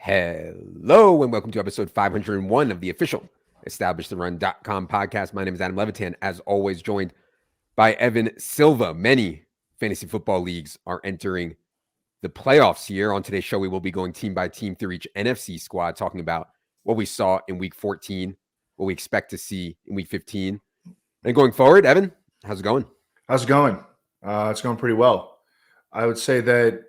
Hello and welcome to episode 501 of the official EstablishTheRun.com podcast. My name is Adam Levitan, as always joined by Evan Silva. Many fantasy football leagues are entering the playoffs here. On today's show, we will be going team by team through each NFC squad, talking about what we saw in week 14, what we expect to see in week 15. And going forward, Evan, how's it going? How's it going? It's going pretty well. I would say that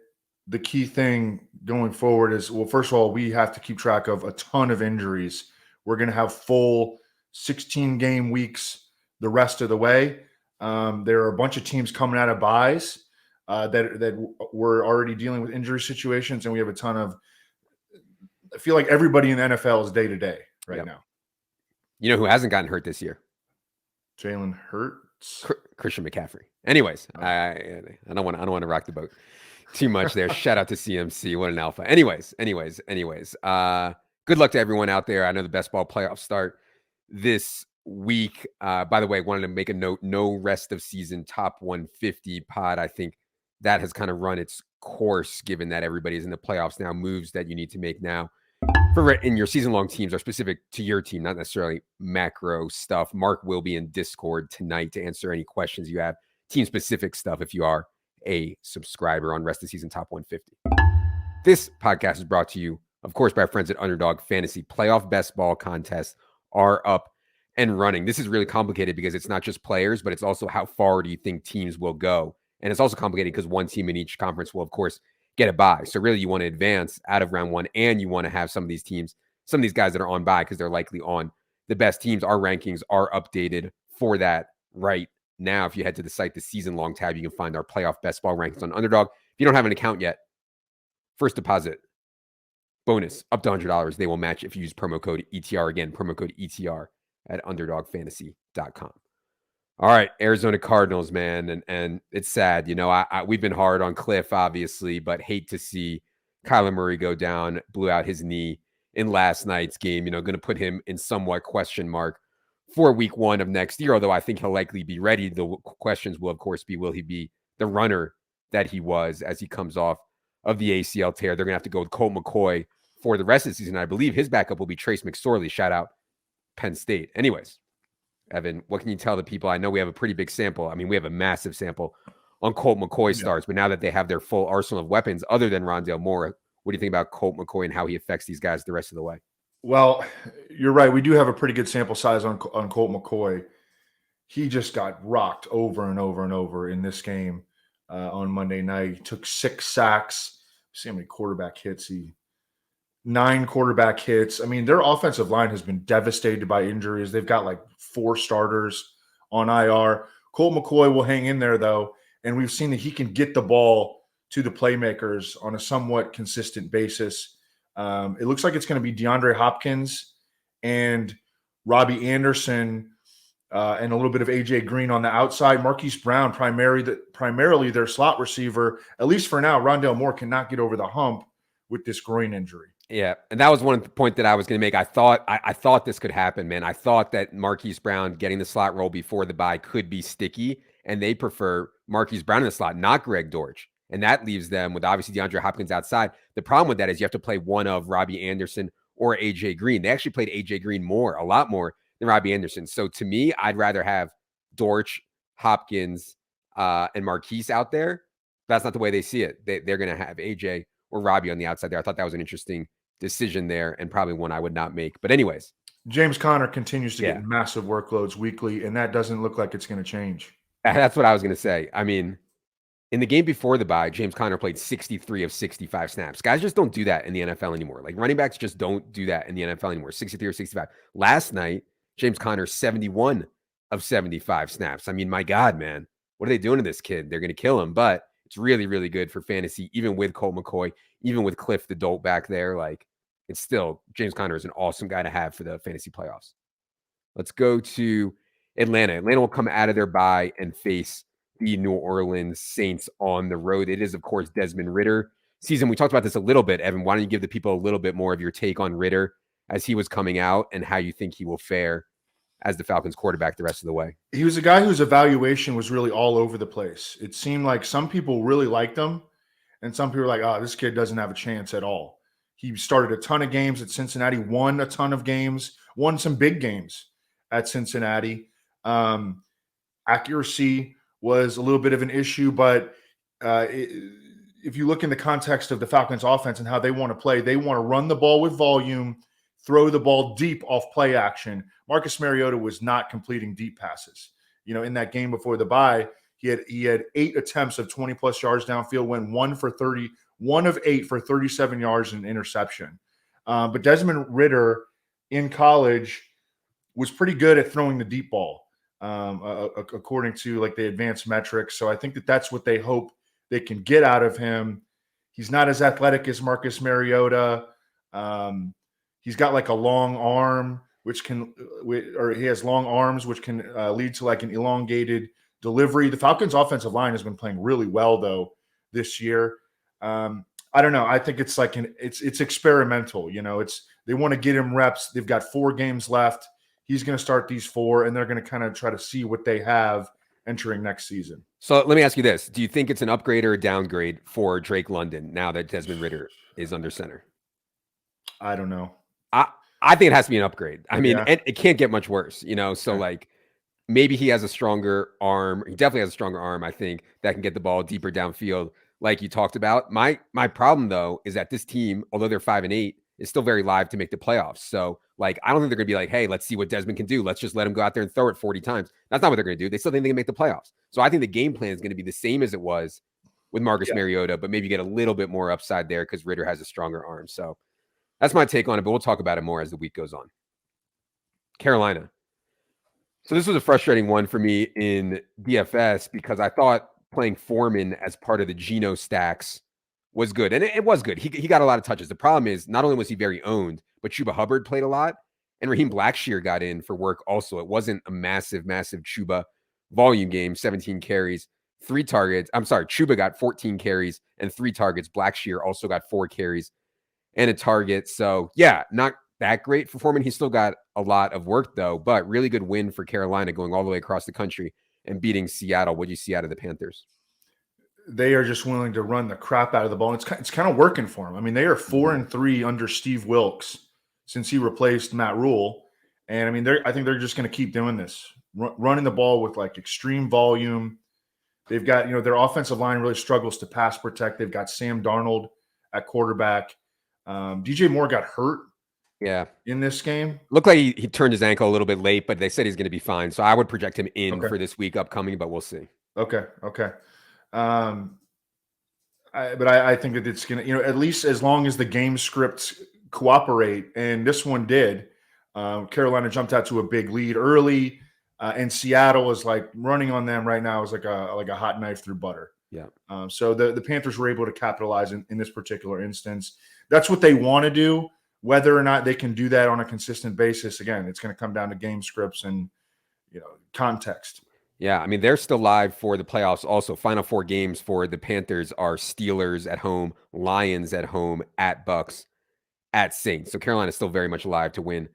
the key thing going forward is, well, first of all, we have to keep track of a ton of injuries. We're going to have full 16-game weeks the rest of the way. There are a bunch of teams coming out of buys that we're already dealing with injury situations, and we have a ton of – I feel like everybody in the NFL is day-to-day right now. You know who hasn't gotten hurt this year? Jalen Hurts. Christian McCaffrey. Anyways, I don't want to rock the boat too much there. Shout out to CMC. What an alpha. Anyways. Good luck to everyone out there. I know the best ball playoffs start this week. By the way, wanted to make a note, no rest of season top 150 pod. I think that has kind of run its course, given that everybody's in the playoffs now. Moves that you need to make now in your season-long teams are specific to your team, not necessarily macro stuff. Mark will be in Discord tonight to answer any questions you have, team-specific stuff if you are a subscriber on Rest of Season Top 150. This podcast is brought to you, of course, by our friends at Underdog Fantasy. Playoff best ball contests are up and running. This is really complicated because it's not just players, but it's also how far do you think teams will go. And it's also complicated because one team in each conference will, of course, get a bye. So really you want to advance out of round one, and you want to have some of these teams, some of these guys that are on bye because they're likely on the best teams. Our rankings are updated for that right now. If you head to the site, the season long tab, you can find our playoff best ball rankings on Underdog. If you don't have an account yet, first deposit bonus up to $100. They will match if you use promo code ETR. Again, promo code ETR at underdogfantasy.com. All right, Arizona Cardinals, man, and it's sad. You know, we've been hard on Cliff, obviously, but hate to see Kyler Murray go down, blew out his knee in last night's game. You know, going to put him in somewhat question mark for week one of next year, although I think he'll likely be ready. The questions will, of course, be, will he be the runner that he was as he comes off of the ACL tear? They're going to have to go with Colt McCoy for the rest of the season. I believe his backup will be Trace McSorley. Shout out Penn State. Anyways, Evan, what can you tell the people? I know we have a pretty big sample. I mean, we have a massive sample on Colt McCoy starts, but now that they have their full arsenal of weapons other than Rondale Moore, what do you think about Colt McCoy and how he affects these guys the rest of the way? Well, you're right. We do have a pretty good sample size on Colt McCoy. He just got rocked over and over and over in this game on Monday night. He took 6 sacks. See how many quarterback hits 9 quarterback hits. I mean, their offensive line has been devastated by injuries. They've got like 4 starters on IR. Colt McCoy will hang in there, though, and we've seen that he can get the ball to the playmakers on a somewhat consistent basis. It looks like it's going to be DeAndre Hopkins and Robbie Anderson and a little bit of A.J. Green on the outside. Marquise Brown, primarily their slot receiver, at least for now. Rondale Moore cannot get over the hump with this groin injury. Yeah, and that was one point that I was going to make. I thought this could happen, man. I thought that Marquise Brown getting the slot role before the bye could be sticky, and they prefer Marquise Brown in the slot, not Greg Dortch. And that leaves them with obviously DeAndre Hopkins outside. The problem with that is you have to play one of Robbie Anderson or A.J. Green. They actually played A.J. Green a lot more than Robbie Anderson. So to me, I'd rather have Dortch, Hopkins, and Marquise out there. That's not the way they see it. They're going to have A.J. or Robbie on the outside there. I thought that was an interesting decision there and probably one I would not make. But anyways. James Conner continues to get massive workloads weekly, and that doesn't look like it's going to change. That's what I was going to say. I mean, in the game before the bye, James Conner played 63 of 65 snaps. Guys just don't do that in the NFL anymore. Like running backs just don't do that in the NFL anymore. 63 or 65. Last night, James Conner 71 of 75 snaps. I mean, my God, man, what are they doing to this kid? They're going to kill him, but it's really, really good for fantasy, even with Colt McCoy, even with Cliff the Dolt back there. Like, it's still, James Conner is an awesome guy to have for the fantasy playoffs. Let's go to Atlanta. Atlanta will come out of their bye and face the New Orleans Saints on the road. It is, of course, Desmond Ridder season. We talked about this a little bit, Evan. Why don't you give the people a little bit more of your take on Ridder as he was coming out and how you think he will fare as the Falcons quarterback the rest of the way? He was a guy whose evaluation was really all over the place. It seemed like some people really liked him, and some people were like, oh, this kid doesn't have a chance at all. He started a ton of games at Cincinnati, won a ton of games, won some big games at Cincinnati. Accuracy was a little bit of an issue, but if you look in the context of the Falcons offense and how they want to play, they want to run the ball with volume, throw the ball deep off play action. Marcus Mariota was not completing deep passes. In that game before the bye, he had 8 attempts of 20-plus yards downfield, went 1 of 8 for 37 yards and interception. But Desmond Ridder in college was pretty good at throwing the deep ball, according to like the advanced metrics. So I think that's what they hope they can get out of him. He's not as athletic as Marcus Mariota. He's got like a long arm, or he has long arms, which can lead to like an elongated delivery. The Falcons' offensive line has been playing really well though this year. I don't know. I think it's like it's experimental. They want to get him reps. They've got 4 games left. He's going to start these 4, and they're going to kind of try to see what they have entering next season. So let me ask you this. Do you think it's an upgrade or a downgrade for Drake London now that Desmond Ridder is under center? I don't know. I think it has to be an upgrade. I mean, Yeah. it can't get much worse, So Okay. like maybe he has a stronger arm. He definitely has a stronger arm, I think, that can get the ball deeper downfield like you talked about. My problem, though, is that this team, although they're 5-8, is still very live to make the playoffs. So, like, I don't think they're going to be like, hey, let's see what Desmond can do. Let's just let him go out there and throw it 40 times. That's not what they're going to do. They still think they can make the playoffs. So I think the game plan is going to be the same as it was with Marcus Mariota, but maybe get a little bit more upside there because Ridder has a stronger arm. So that's my take on it, but we'll talk about it more as the week goes on. Carolina. So this was a frustrating one for me in DFS because I thought playing Foreman as part of the Geno stacks was good. And it was good. He got a lot of touches. The problem is not only was he very owned, but Chuba Hubbard played a lot. And Raheem Blackshear got in for work also. It wasn't a massive Chuba volume game, 17 carries, 3 targets. I'm sorry, Chuba got 14 carries and 3 targets. Blackshear also got 4 carries and a target. So, yeah, not that great for Foreman. He still got a lot of work, though, but really good win for Carolina going all the way across the country and beating Seattle. What do you see out of the Panthers? They are just willing to run the crap out of the ball. And it's kind of working for them. I mean, they are 4-3 under Steve Wilks since he replaced Matt Rule. And I mean, I think they're just going to keep doing this, running the ball with like extreme volume. They've got, their offensive line really struggles to pass protect. They've got Sam Darnold at quarterback. DJ Moore got hurt. Yeah. In this game. Looked like he turned his ankle a little bit late, but they said he's going to be fine. So I would project him in for this week upcoming, but we'll see. Okay. I think that it's going to, at least as long as the game scripts cooperate, and this one did. Carolina jumped out to a big lead early, and Seattle is like running on them right now is like a hot knife through butter. Yeah. So the Panthers were able to capitalize in this particular instance. That's what they want to do. Whether or not they can do that on a consistent basis, again, it's going to come down to game scripts and context. Yeah, I mean, they're still live for the playoffs. Also, final 4 games for the Panthers are Steelers at home, Lions at home, at Bucks, at Saints. So Carolina is still very much alive to win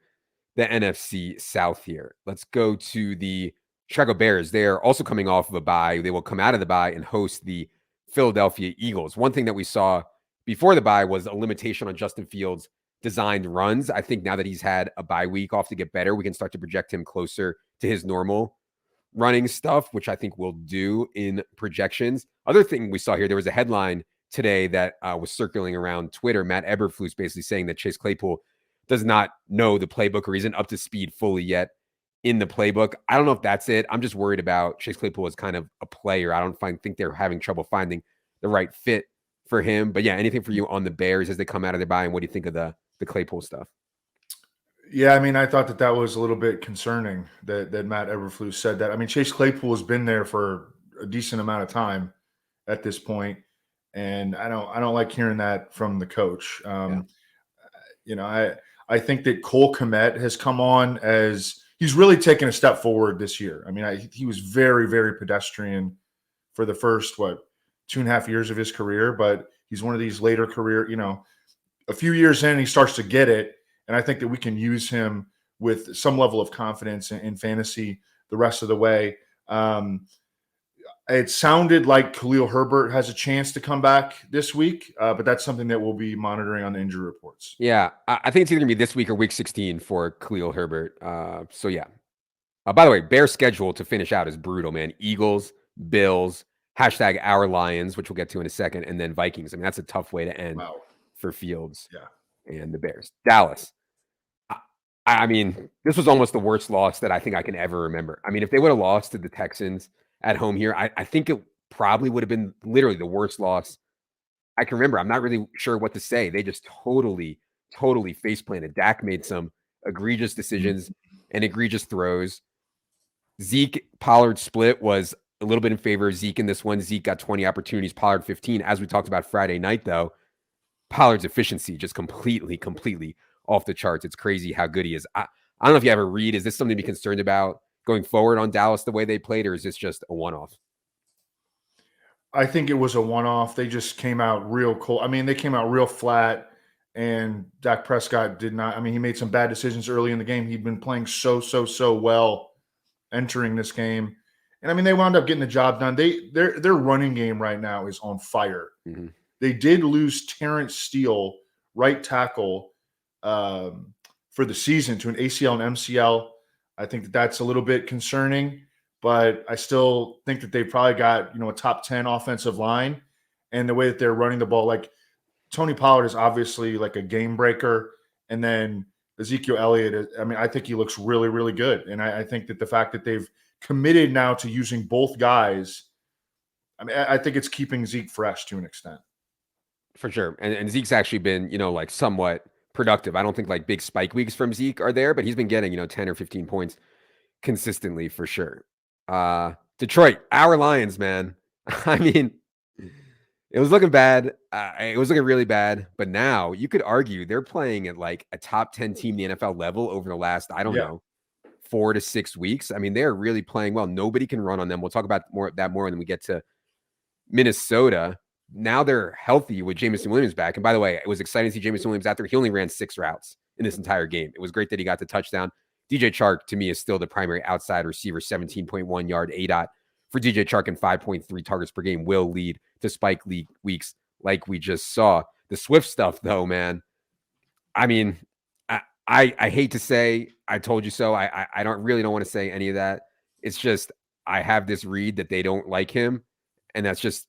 the NFC South here. Let's go to the Chicago Bears. They're also coming off of a bye. They will come out of the bye and host the Philadelphia Eagles. One thing that we saw before the bye was a limitation on Justin Fields' designed runs. I think now that he's had a bye week off to get better, we can start to project him closer to his normal running stuff, which I think we'll do in projections. Other thing we saw here, there was a headline today that was circling around Twitter. Matt Eberflus basically saying that Chase Claypool does not know the playbook or isn't up to speed fully yet in the playbook. I don't know if that's it. I'm just worried about Chase Claypool as kind of a player. I don't think they're having trouble finding the right fit for him. But yeah, anything for you on the Bears as they come out of their bye, and what do you think of the Claypool stuff? Yeah, I mean, I thought that was a little bit concerning that Matt Eberflus said that. I mean, Chase Claypool has been there for a decent amount of time at this point, and I don't like hearing that from the coach. I think that Cole Kmet has come on as he's really taken a step forward this year. I mean, he was very, very pedestrian for the first 2.5 years of his career, but he's one of these later career, a few years in, he starts to get it. And I think that we can use him with some level of confidence in fantasy the rest of the way. It sounded like Khalil Herbert has a chance to come back this week, but that's something that we'll be monitoring on the injury reports. Yeah, I think it's either going to be this week or week 16 for Khalil Herbert. So, yeah. By the way, Bears' schedule to finish out is brutal, man. Eagles, Bills, hashtag our Lions, which we'll get to in a second, and then Vikings. I mean, that's a tough way to end for Fields and the Bears. Dallas. I mean, this was almost the worst loss that I think I can ever remember. I mean, if they would have lost to the Texans at home here, I think it probably would have been literally the worst loss I can remember. I'm not really sure what to say. They just totally face planted. Dak made some egregious decisions and egregious throws. Zeke Pollard split was a little bit in favor of Zeke in this one. Zeke got 20 opportunities, Pollard 15. As we talked about Friday night, though, Pollard's efficiency just completely off the charts. It's crazy how good he is. I don't know if you have a read. Is this something to be concerned about going forward on Dallas the way they played, or is this just a one-off? I think it was a one-off. They just came out real cold. I mean, they came out real flat, and Dak Prescott did not. I mean, he made some bad decisions early in the game. He'd been playing so well entering this game. And I mean, they wound up getting the job done. Their running game right now is on fire. Mm-hmm. They did lose Terrence Steele, right tackle, for the season to an ACL and MCL. I think that's a little bit concerning, but I still think that they've probably got, a top 10 offensive line, and the way that they're running the ball, like Tony Pollard is obviously like a game breaker. And then Ezekiel Elliott, I mean, I think he looks really good. And I think that the fact that they've committed now to using both guys, I mean, I think it's keeping Zeke fresh to an extent. For sure. And Zeke's actually been, like somewhat productive. I don't think like big spike weeks from Zeke are there, but he's been getting, 10 or 15 points consistently for sure. Detroit, our Lions, man. I mean, it was looking bad. It was looking really bad, but now you could argue they're playing at like a top 10 team in the NFL level over the last, I don't know, 4 to 6 weeks. I mean, they're really playing well. Nobody can run on them. We'll talk about that more when we get to Minnesota. Now they're healthy with Jameson Williams back. And by the way, it was exciting to see Jameson Williams out there. He only ran 6 routes in this entire game. It was great that he got the touchdown. DJ Chark, to me, is still the primary outside receiver, 17.1 yard ADOT for DJ Chark and 5.3 targets per game will lead to spike league weeks like we just saw. The Swift stuff, though, man, I mean, I hate to say I told you so. I don't want to say any of that. It's just I have this read that they don't like him, and that's just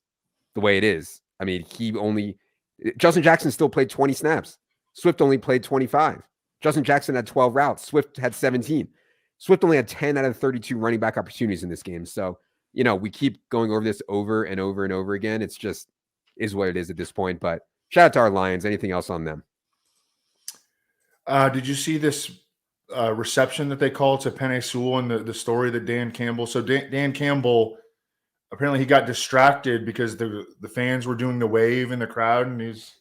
the way it is. I mean, Justin Jackson still played 20 snaps. Swift only played 25. Justin Jackson had 12 routes. Swift had 17. Swift only had 10 out of 32 running back opportunities in this game. So, we keep going over this over and over and over again. It's just is what it is at this point. But shout out to our Lions. Anything else on them? Did you see this reception that they called to Penei Sewell and the story that Dan Campbell? So Dan Campbell, apparently he got distracted because the fans were doing the wave in the crowd, and he's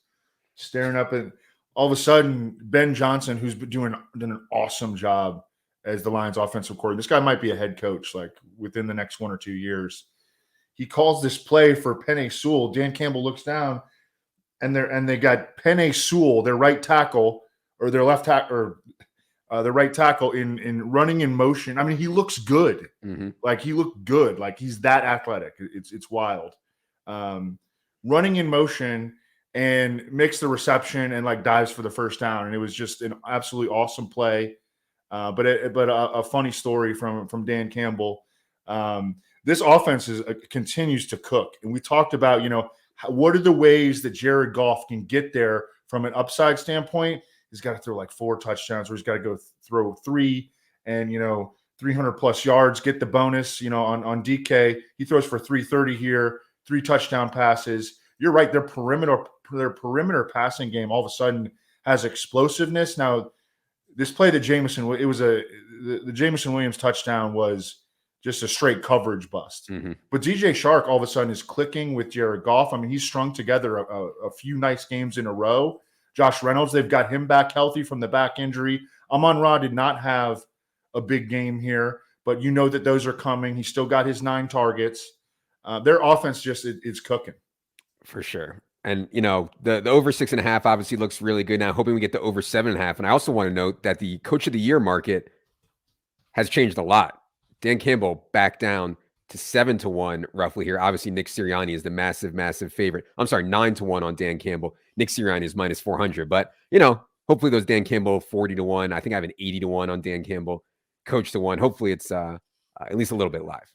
staring up at. All of a sudden, Ben Johnson, who's been doing an awesome job as the Lions offensive coordinator, this guy might be a head coach like within the next 1 or 2 years. He calls this play for Penei Sewell. Dan Campbell looks down, and they got Penei Sewell, their right tackle, or their left tackle, or their right tackle in running in motion. I mean, he looks good. Mm-hmm. Like he looked good. Like he's that athletic. It's wild. Running in motion, and makes the reception and like dives for the first down. And it was just an absolutely awesome play. But a funny story from Dan Campbell. This offense continues to cook. And we talked about, what are the ways that Jared Goff can get there from an upside standpoint? He's got to throw like 4 touchdowns, or he's got to go throw 3 and, 300 plus yards, get the bonus, on DK. He throws for 330 here, 3 touchdown passes. You're right. Their perimeter passing game all of a sudden has explosiveness. Now, this play that the Jameson Williams touchdown was just a straight coverage bust. Mm-hmm. But DJ Chark all of a sudden is clicking with Jared Goff. I mean, he's strung together a few nice games in a row. Josh Reynolds, they've got him back healthy from the back injury. Amon-Ra did not have a big game here, but that those are coming. He still got his 9 targets. Their offense just is cooking. For sure. And, the over 6.5 obviously looks really good now, hoping we get the over 7.5. And I also want to note that the coach of the year market has changed a lot. Dan Campbell back down to 7-1 roughly here. Obviously, Nick Sirianni is the massive favorite. I'm sorry, 9-1 on Dan Campbell. Nick Sirianni is minus 400. But, hopefully those Dan Campbell 40-1. I think I have an 80-1 on Dan Campbell, coach to 1. Hopefully it's at least a little bit live.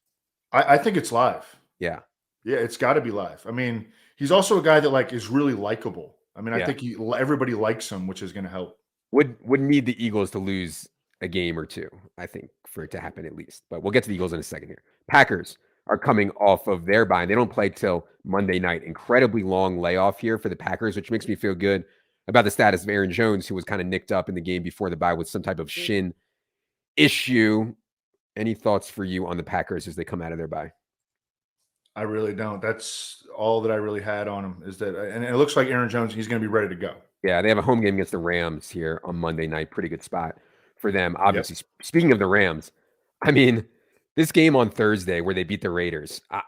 I think it's live. Yeah. Yeah, it's got to be live. I mean, he's also a guy that is really likable. I mean, I think everybody likes him, which is going to help. Would need the Eagles to lose a game or two, I think, for it to happen at least. But we'll get to the Eagles in a second here. Packers are coming off of their bye. They don't play till Monday night. Incredibly long layoff here for the Packers, which makes me feel good about the status of Aaron Jones, who was kind of nicked up in the game before the bye with some type of shin issue. Any thoughts for you on the Packers as they come out of their bye? I really don't. That's all that I really had on him is that, and it looks like Aaron Jones, he's going to be ready to go. Yeah, they have a home game against the Rams here on Monday night. Pretty good spot for them. Obviously, Speaking of the Rams, I mean, this game on Thursday where they beat the Raiders, I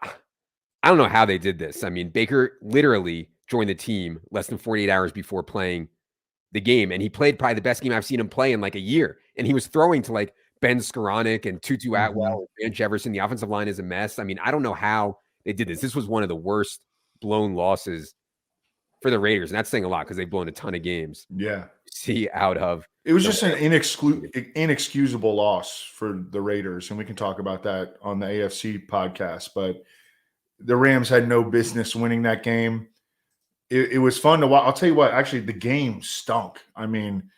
don't know how they did this. I mean, Baker literally joined the team less than 48 hours before playing the game, and he played probably the best game I've seen him play in like a year. And he was throwing to Ben Skoranek and Tutu Atwell and Van Jefferson. The offensive line is a mess. I mean, I don't know how they did this. This was one of the worst blown losses for the Raiders, and that's saying a lot because they've blown a ton of games. Yeah. See out of it was just an inexcusable loss for the Raiders, and we can talk about that on the AFC podcast. But the Rams had no business winning that game. It was fun to watch. I'll tell you what, actually, the game stunk. I mean,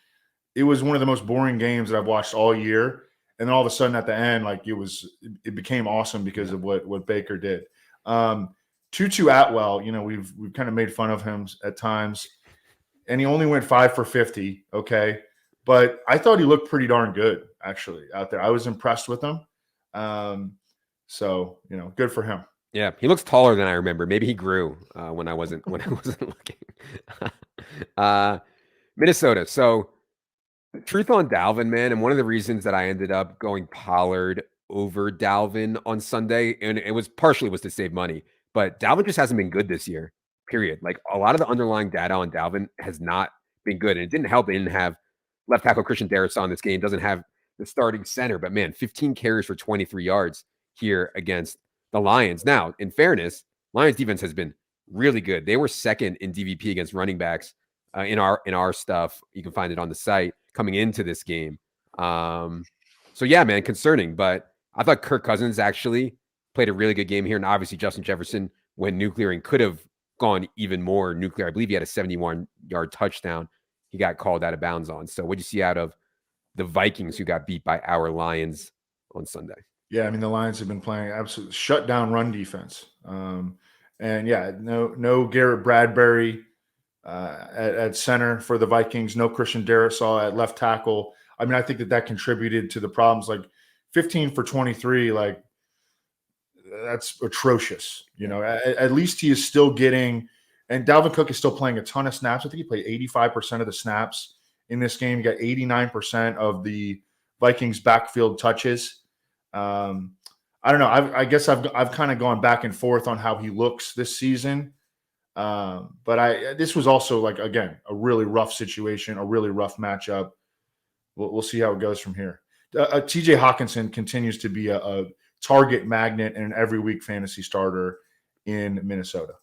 it was one of the most boring games that I've watched all year. And then all of a sudden at the end, it became awesome because of what Baker did. Tutu Atwell, we've kind of made fun of him at times, and he only went 5 for 50. Okay. But I thought he looked pretty darn good actually out there. I was impressed with him. So, good for him. Yeah. He looks taller than I remember. Maybe he grew when I wasn't looking. Minnesota. So the truth on Dalvin, man, and one of the reasons that I ended up going Pollard over Dalvin on Sunday, and it was partially to save money, but Dalvin just hasn't been good this year, period. A lot of the underlying data on Dalvin has not been good, and it didn't help. They didn't have left tackle Christian Darrisaw in this game, doesn't have the starting center, but man, 15 carries for 23 yards here against the Lions. Now, in fairness, Lions defense has been really good. They were second in DVP against running backs in our stuff. You can find it on the site coming into this game. So yeah, man, concerning, but I thought Kirk Cousins actually played a really good game here. And obviously Justin Jefferson went nuclear and could have gone even more nuclear. I believe he had a 71-yard touchdown he got called out of bounds on. So what do you see out of the Vikings who got beat by our Lions on Sunday? Yeah, I mean, the Lions have been playing absolute shutdown run defense. And yeah, no Garrett Bradbury at center for the Vikings, no Christian Darrisaw at left tackle. I mean, I think that contributed to the problems. 15 for 23, that's atrocious. At least he is still getting, and Dalvin Cook is still playing a ton of snaps. I think he played 85% of the snaps in this game. He got 89% of the Vikings backfield touches. I don't know. I guess I've kind of gone back and forth on how he looks this season. But this was also again, a really rough situation, a really rough matchup. We'll see how it goes from here. TJ Hawkinson continues to be a target magnet and an every week fantasy starter in Minnesota.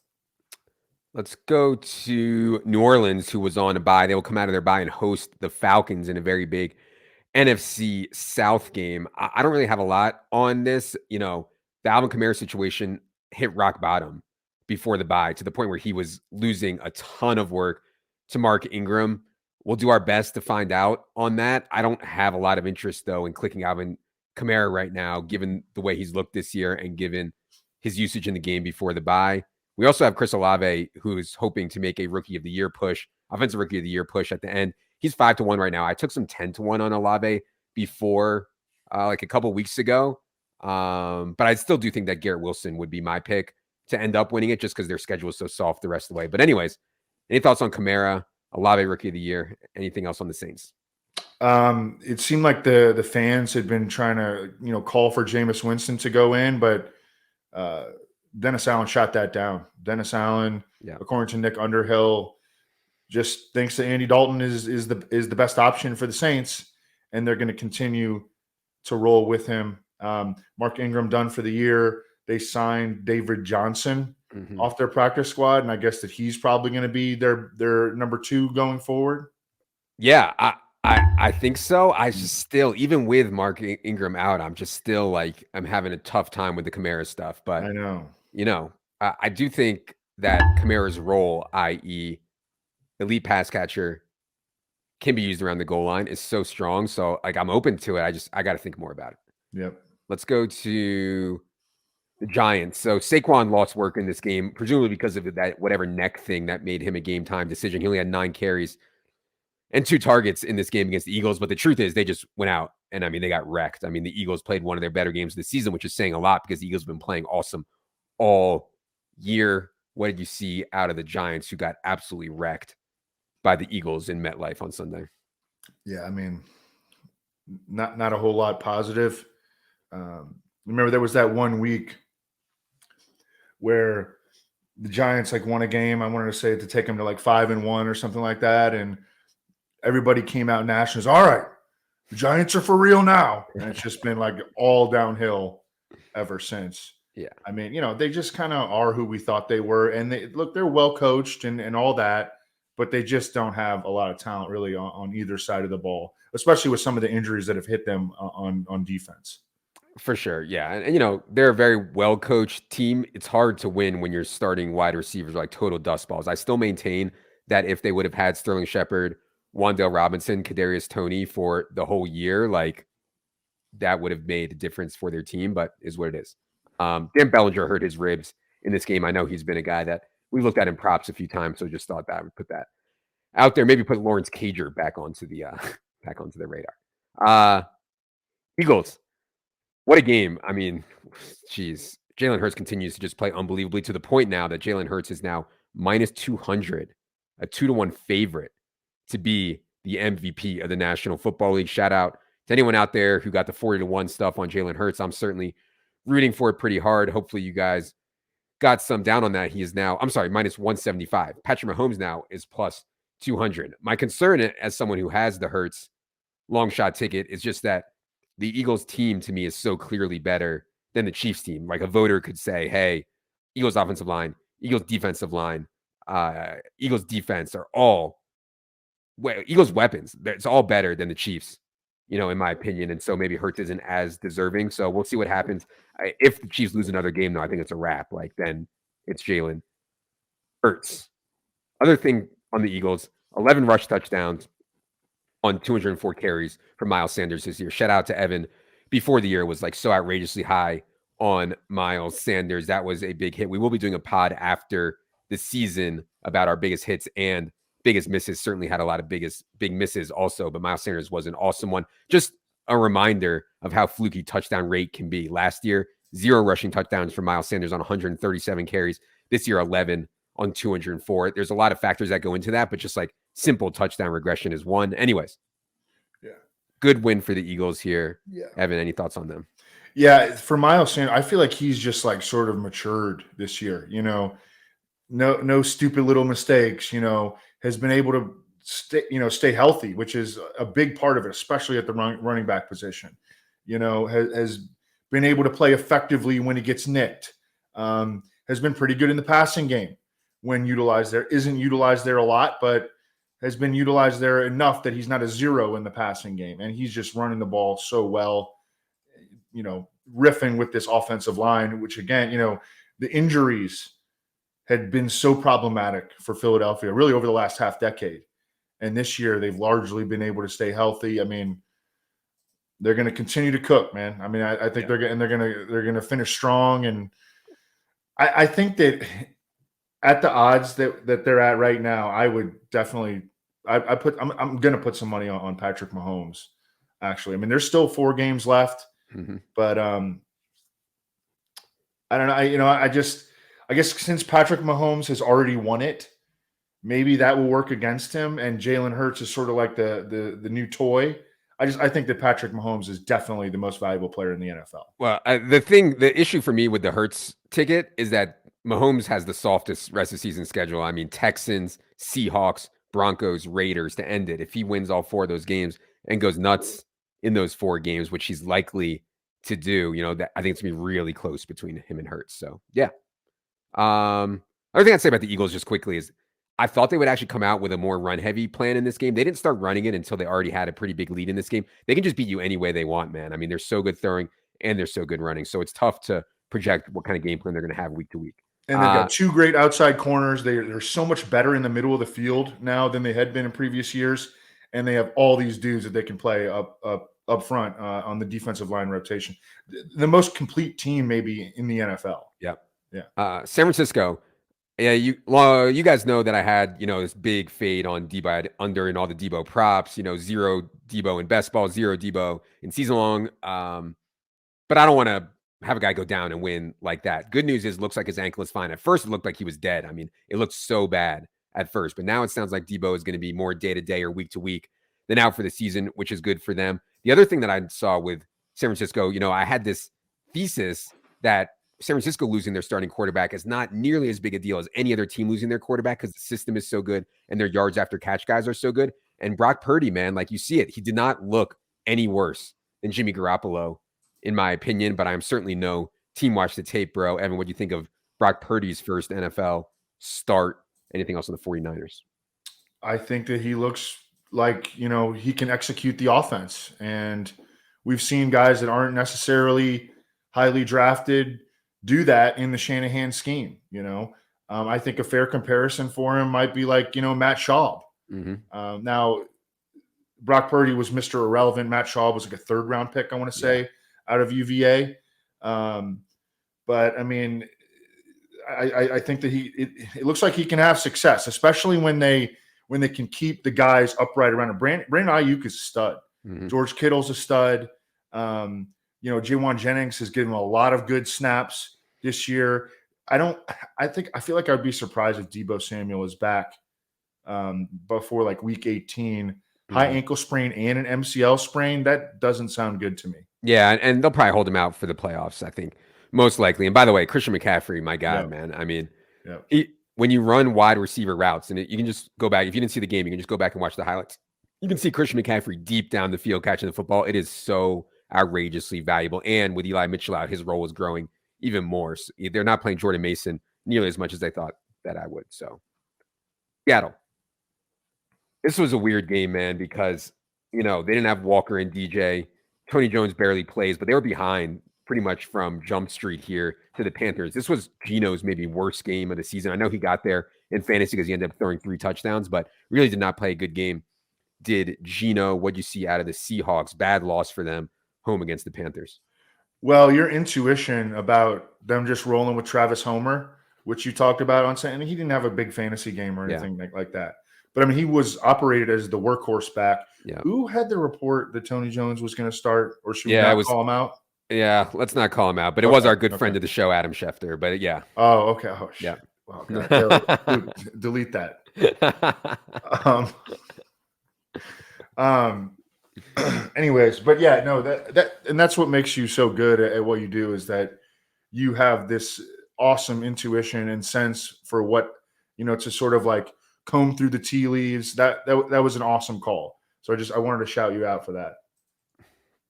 Let's go to New Orleans, who was on a bye. They will come out of their bye and host the Falcons in a very big NFC South game. I don't really have a lot on this. The Alvin Kamara situation hit rock bottom before the bye to the point where he was losing a ton of work to Mark Ingram. We'll do our best to find out on that. I don't have a lot of interest, though, in clicking Alvin Kamara right now, given the way he's looked this year and given his usage in the game before the bye. We also have Chris Olave, who is hoping to make a Rookie of the Year push, Offensive Rookie of the Year push at the end. He's 5-1 right now. I took some 10-1 on Olave before, a couple weeks ago. But I still do think that Garrett Wilson would be my pick to end up winning it just because their schedule is so soft the rest of the way. But anyways, any thoughts on Kamara, Olave Rookie of the Year? Anything else on the Saints? It seemed like the fans had been trying to, call for Jameis Winston to go in, but Dennis Allen shot that down. Dennis Allen, according to Nick Underhill, just thinks that Andy Dalton is the best option for the Saints, and they're going to continue to roll with him. Mark Ingram done for the year. they signed David Johnson off their practice squad, and I guess that he's probably going to be their number 2 going forward. Yeah, I think so. I just still, even with Mark Ingram out, I'm just still like, I'm having a tough time with the Kamara stuff. But I know. I do think that Kamara's role, i.e., elite pass catcher, can be used around the goal line is so strong. So like, I'm open to it. I got to think more about it. Yep. Let's go to the Giants. So Saquon lost work in this game, presumably because of that whatever neck thing that made him a game time decision. He only had 9 carries and 2 targets in this game against the Eagles. But the truth is they just went out and I mean, they got wrecked. I mean, the Eagles played one of their better games of the season, which is saying a lot because the Eagles have been playing awesome all year. What did you see out of the Giants who got absolutely wrecked by the Eagles in MetLife on Sunday? Yeah, I mean, not a whole lot positive. Remember, there was that one week where the Giants like won a game. I wanted to say to take them to like 5-1 or something like that, and everybody came out nationals. All right, the Giants are for real now, and it's just been like all downhill ever since. Yeah, I mean, they just kind of are who we thought they were, and they're well coached and all that, but they just don't have a lot of talent really on either side of the ball, especially with some of the injuries that have hit them on defense. For sure. Yeah. And they're a very well coached team. It's hard to win when you're starting wide receivers like total dust balls. I still maintain that if they would have had Sterling Shepard, Wan'Dale Robinson, Kadarius Toney for the whole year, like that would have made a difference for their team, but is what it is. Dan Bellinger hurt his ribs in this game. I know he's been a guy that we looked at in props a few times, so just thought that I would put that out there. Maybe put Lawrence Cager back onto the radar. Eagles. What a game. I mean, geez. Jalen Hurts continues to just play unbelievably to the point now that Jalen Hurts is now minus 200, a 2-1 favorite to be the MVP of the National Football League. Shout out to anyone out there who got the 40-1 stuff on Jalen Hurts. I'm certainly rooting for it pretty hard. Hopefully you guys got some down on that. He is now, minus 175. Patrick Mahomes now is plus 200. My concern as someone who has the Hurts long shot ticket is just that the Eagles team to me is so clearly better than the Chiefs team. Like a voter could say, hey, Eagles offensive line, Eagles defensive line, Eagles defense are all Eagles weapons. It's all better than the Chiefs, in my opinion. And so maybe Hurts isn't as deserving. So we'll see what happens. If the Chiefs lose another game, though, I think it's a wrap. Like then it's Jalen Hurts. Other thing on the Eagles, 11 rush touchdowns on 204 carries for Miles Sanders this year. Shout out to Evan. Before the year was like so outrageously high on Miles Sanders. That was a big hit. We will be doing a pod after the season about our biggest hits and biggest misses. Certainly had a lot of big misses also, but Miles Sanders was an awesome one. Just a reminder of how fluky touchdown rate can be. Last year, 0 rushing touchdowns for Miles Sanders on 137 carries. This year, 11 on 204. There's a lot of factors that go into that, but just like simple touchdown regression is one. Anyways, yeah, good win for the Eagles here. Yeah, Evan, any thoughts on them? Yeah, for Miles Sanders, I feel like he's just like sort of matured this year. No stupid little mistakes. Has been able to stay healthy, which is a big part of it, especially at the running back position. Has been able to play effectively when he gets nicked. Has been pretty good in the passing game when utilized there. Isn't utilized there a lot, but has been utilized there enough that he's not a 0 in the passing game. And he's just running the ball so well, riffing with this offensive line, which again, the injuries had been so problematic for Philadelphia really over the last half decade. And this year they've largely been able to stay healthy. I mean, they're going to continue to cook, man. I mean, I think they're going to finish strong. And I think that at the odds that they're at right now, I would definitely I'm going to put some money on Patrick Mahomes. Actually, I mean, there's still 4 games left, but I don't know. I guess since Patrick Mahomes has already won it, maybe that will work against him. And Jalen Hurts is sort of like the new toy. I think that Patrick Mahomes is definitely the most valuable player in the NFL. Well, the issue for me with the Hurts ticket is that Mahomes has the softest rest of season schedule. I mean, Texans, Seahawks, Broncos, Raiders to end it. If he wins all 4 of those games and goes nuts in those 4 games, which he's likely to do. That I think it's gonna be really close between him and Hurts. So yeah. Other thing I'd say about the Eagles just quickly is I thought they would actually come out with a more run-heavy plan in this game. They didn't start running it until they already had a pretty big lead in this game. They can just beat you any way they want, man. I mean, they're so good throwing and they're so good running. So it's tough to project what kind of game plan they're going to have week to week. And they've got two great outside corners. They're so much better in the middle of the field now than they had been in previous years. And they have all these dudes that they can play up front on the defensive line rotation. The most complete team maybe in the NFL. Yep. Yeah. San Francisco. Yeah, you guys know that I had, this big fade on Debo under and all the Debo props, 0 Debo in best ball, 0 Debo in season long. But I don't want to have a guy go down and win like that. Good news is it looks like his ankle is fine. At first, it looked like he was dead. I mean, it looked so bad at first, but now it sounds like Debo is going to be more day to day or week to week than out for the season, which is good for them. The other thing that I saw with San Francisco, I had this thesis that San Francisco losing their starting quarterback is not nearly as big a deal as any other team losing their quarterback because the system is so good and their yards after catch guys are so good. And Brock Purdy, man, like you see it, he did not look any worse than Jimmy Garoppolo, in my opinion, but I'm certainly no team watch the tape, bro. Evan, what do you think of Brock Purdy's first NFL start? Anything else on the 49ers? I think that he looks like, he can execute the offense. And we've seen guys that aren't necessarily highly drafted do that in the Shanahan scheme. I think a fair comparison for him might be like, Matt Schaub. Mm-hmm. Now, Brock Purdy was Mr. Irrelevant. Matt Schaub was like a 3rd round pick, I want to say, out of UVA. But I mean, I think that it looks like he can have success, especially when they can keep the guys upright around him. Brandon Ayuk is a stud. Mm-hmm. George Kittle's a stud. Jawan Jennings has given him a lot of good snaps this year. I feel like I'd be surprised if Debo Samuel is back before like week 18. Mm-hmm. High ankle sprain and an MCL sprain. That doesn't sound good to me. Yeah, and they'll probably hold him out for the playoffs, I think, most likely. And by the way, Christian McCaffrey, my God, man. I mean, when you run wide receiver routes, and you can just go back. If you didn't see the game, you can just go back and watch the highlights. You can see Christian McCaffrey deep down the field catching the football. It is so outrageously valuable. And with Eli Mitchell out, his role is growing even more. So they're not playing Jordan Mason nearly as much as they thought that I would. So, Seattle. This was a weird game, man, because, they didn't have Walker and DJ. Tony Jones barely plays, but they were behind pretty much from Jump Street here to the Panthers. This was Geno's maybe worst game of the season. I know he got there in fantasy because he ended up throwing 3 touchdowns, but really did not play a good game. Did Geno? What'd you see out of the Seahawks? Bad loss for them home against the Panthers. Well, your intuition about them just rolling with Travis Homer, which you talked about on saying he didn't have a big fantasy game or anything like that. But I mean, he was operated as the workhorse back. Yeah. Who had the report that Tony Jones was going to start, or should we not call him out? Yeah, let's not call him out. But it was our good friend of the show, Adam Schefter. But yeah. Oh, okay. Oh, shit. Yeah. Well, God, delete that. Anyways, but yeah, no, that and that's what makes you so good at what you do is that you have this awesome intuition and sense for what to sort of like comb through the tea leaves. That was an awesome call. So I wanted to shout you out for that.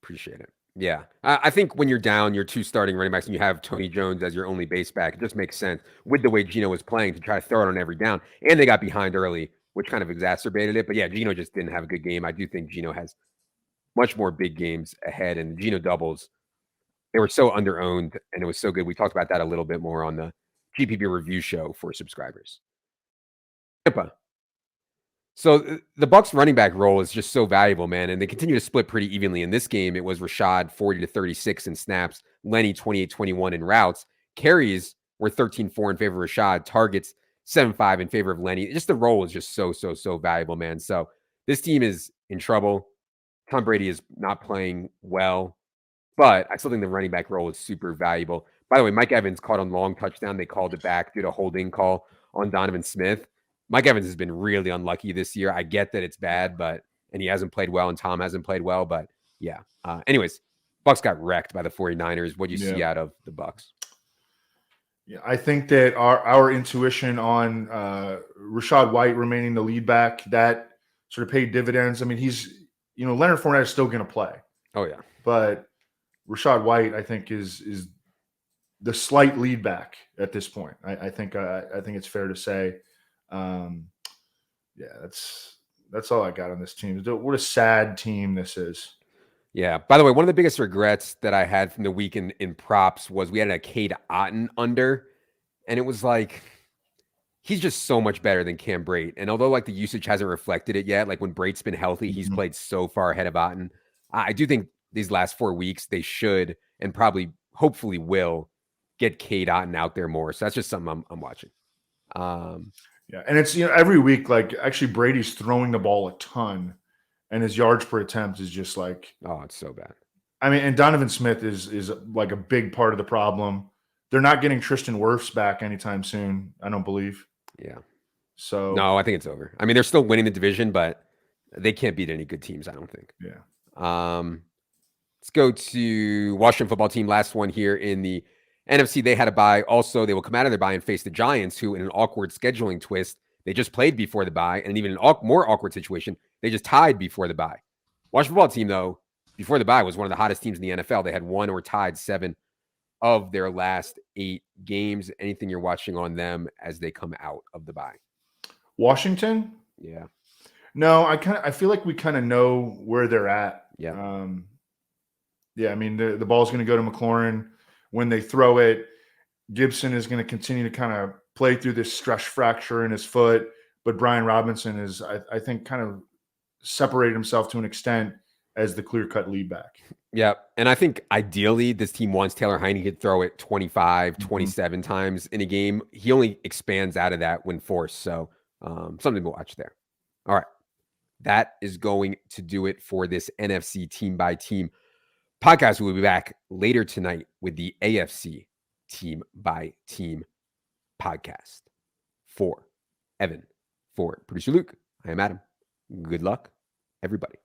Appreciate it. Yeah. I think when you're down, your 2 starting running backs and you have Tony Jones as your only base back, it just makes sense with the way Geno was playing to try to throw it on every down. And they got behind early, which kind of exacerbated it. But yeah, Geno just didn't have a good game. I do think Geno has much more big games ahead, and Geno doubles, they were so under-owned and it was so good. We talked about that a little bit more on the GPP review show for subscribers. Tampa. So the Bucs running back role is just so valuable, man, and they continue to split pretty evenly. In this game, it was Rashad 40-36 in snaps, Lenny 28-21 in routes. Carries were 13-4 in favor of Rashad, targets 7-5 in favor of Lenny. Just the role is just so valuable, man. So this team is in trouble. Tom Brady is not playing well, but I still think the running back role is super valuable. By the way, Mike Evans caught a long touchdown. They called it back due to a holding call on Donovan Smith. Mike Evans has been really unlucky this year. I get that it's bad, and he hasn't played well, and Tom hasn't played well, but yeah. Anyways, Bucs got wrecked by the 49ers. What do you see out of the Bucs? Yeah, I think that our intuition on Rachaad White remaining the lead back, that sort of paid dividends. I mean, Leonard Fournette is still going to play. Oh, yeah. But Rashad White, I think, is the slight lead back at this point. I think it's fair to say. Yeah, that's all I got on this team. What a sad team this is. Yeah. By the way, one of the biggest regrets that I had from the week in props was we had a Cade Otton under, and it was like he's just so much better than Cam Brate. And although like the usage hasn't reflected it yet, like when Brate's been healthy, he's played so far ahead of Otton. I do think these last 4 weeks they should and probably hopefully will get Cade Otton out there more. So that's just something I'm watching. Yeah, and it's every week, like actually Brady's throwing the ball a ton, and his yards per attempt is just like, oh, it's so bad. I mean, and Donovan Smith is like a big part of the problem. They're not getting Tristan Wirfs back anytime soon, I don't believe. Yeah. So no, I think it's over. I mean, they're still winning the division, but they can't beat any good teams, I don't think. Yeah. Let's go to Washington football team. Last one here in the NFC. They had a bye. Also, they will come out of their bye and face the Giants, who in an awkward scheduling twist, they just played before the bye, and even an more awkward situation, they just tied before the bye. Washington football team, though, before the bye was one of the hottest teams in the NFL. They had won or tied 7 of their last 8 games. Anything you're watching on them as they come out of the bye? Washington? Yeah. No, I feel like we kind of know where they're at. Yeah. Yeah, I mean, the ball's going to go to McLaurin. When they throw it, Gibson is going to continue to kind of play through this stress fracture in his foot. But Brian Robinson is, I think, kind of separated himself to an extent as the clear-cut lead back. Yeah, and I think ideally this team wants Taylor Heinicke to throw it 25, 27 times in a game. He only expands out of that when forced. So something to watch there. All right. That is going to do it for this NFC team by team podcast. We'll be back later tonight with the AFC team by team podcast. For Evan, for producer Luke, I am Adam. Good luck, everybody.